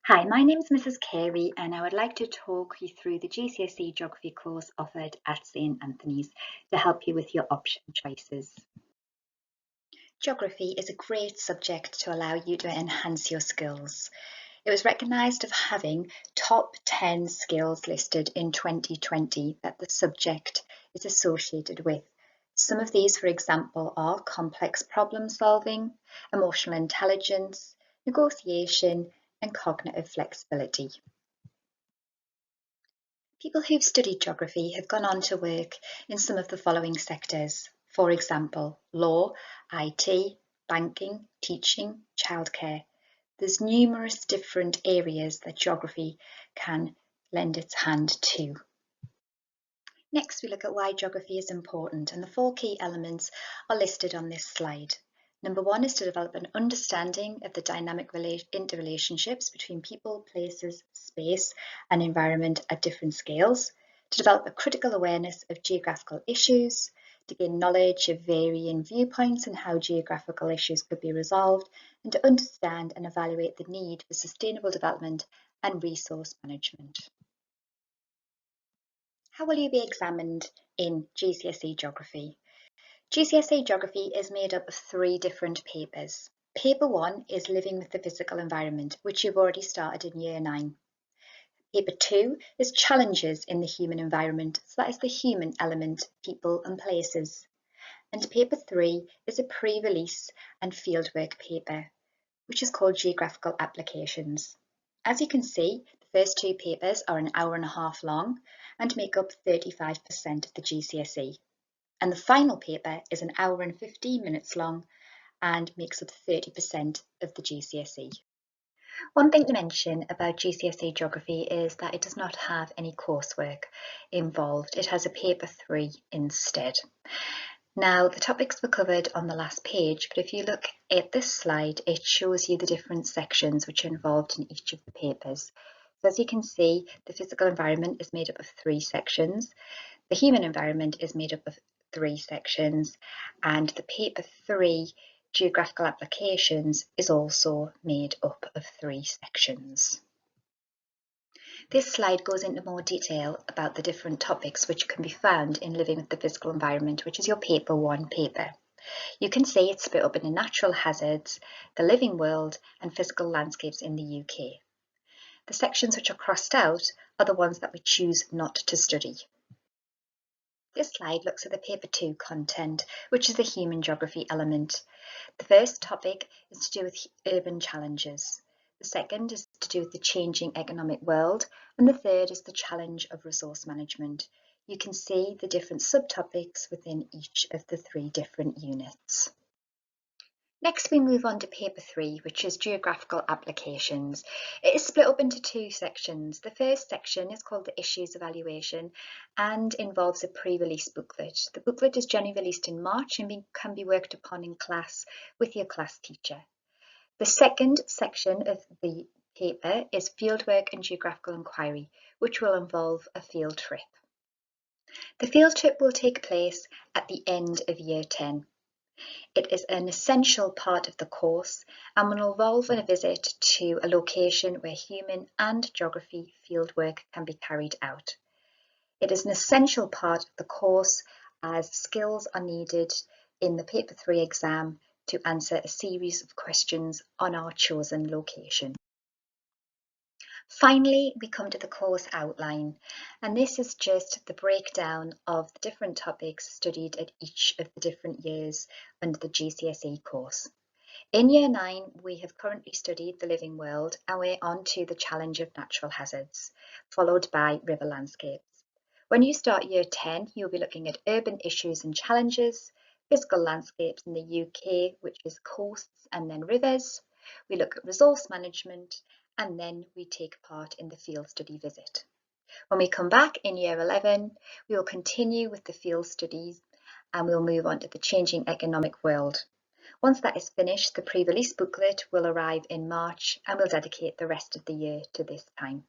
Hi, my name is Mrs. Carey and I would like to talk you through the GCSE Geography course offered at St Anthony's to help you with your option choices. Geography is a great subject to allow you to enhance your skills. It was recognised as having top 10 skills listed in 2020 that the subject is associated with. Some of these, for example, are complex problem solving, emotional intelligence, negotiation, and cognitive flexibility. People who've studied geography have gone on to work in some of the following sectors. For example, law, IT, banking, teaching, childcare. There's numerous different areas that geography can lend its hand to. Next, we look at why geography is important, and the four key elements are listed on this slide. Number one is to develop an understanding of the dynamic interrelationships between people, places, space, and environment at different scales, to develop a critical awareness of geographical issues, to gain knowledge of varying viewpoints and how geographical issues could be resolved, and to understand and evaluate the need for sustainable development and resource management. How will you be examined in GCSE Geography? GCSE Geography is made up of 3 different papers. Paper 1 is Living with the Physical Environment, which you've already started in Year 9. Paper 2 is Challenges in the Human Environment, so that is the human element, people and places. And Paper 3 is a pre-release and fieldwork paper, which is called Geographical Applications. As you can see, the first 2 papers are an hour and a half long and make up 35% of the GCSE. And the final paper is an hour and 15 minutes long and makes up 30% of the GCSE. One thing to mention about GCSE Geography is that it does not have any coursework involved. It has a paper 3 instead. Now, the topics were covered on the last page, but if you look at this slide, it shows you the different sections which are involved in each of the papers. So as you can see, the physical environment is made up of 3 sections, the human environment is made up of 3 sections, and the paper 3, geographical applications, is also made up of 3 sections. This slide goes into more detail about the different topics which can be found in Living with the Physical Environment, which is your paper 1 paper. You can see it's split up into natural hazards, the living world, and physical landscapes in the UK. The sections which are crossed out are the ones that we choose not to study. This slide looks at the paper 2 content, which is the human geography element. The first topic is to do with urban challenges. The second is to do with the changing economic world, and the third is the challenge of resource management. You can see the different subtopics within each of the 3 different units. Next, we move on to paper 3, which is geographical applications. It is split up into 2 sections. The first section is called the issues evaluation and involves a pre-release booklet. The booklet is generally released in March and can be worked upon in class with your class teacher. The second section of the paper is fieldwork and geographical inquiry, which will involve a field trip. The field trip will take place at the end of Year 10. It is an essential part of the course and will involve a visit to a location where human and geography fieldwork can be carried out. It is an essential part of the course as skills are needed in the paper 3 exam to answer a series of questions on our chosen location. Finally, we come to the course outline, and this is just the breakdown of the different topics studied at each of the different years under the GCSE course. In Year 9, we have currently studied the living world and we're on to the challenge of natural hazards, followed by river landscapes. When you start Year 10, you'll be looking at urban issues and challenges, physical landscapes in the UK, which is coasts and then rivers. We look at resource management, and then we take part in the field study visit. When we come back in Year 11, we will continue with the field studies and we'll move on to the changing economic world. Once that is finished, the pre-release booklet will arrive in March and we'll dedicate the rest of the year to this time.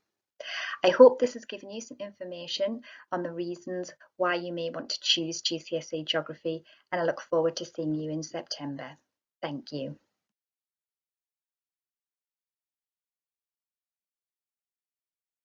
I hope this has given you some information on the reasons why you may want to choose GCSE Geography, and I look forward to seeing you in September. Thank you.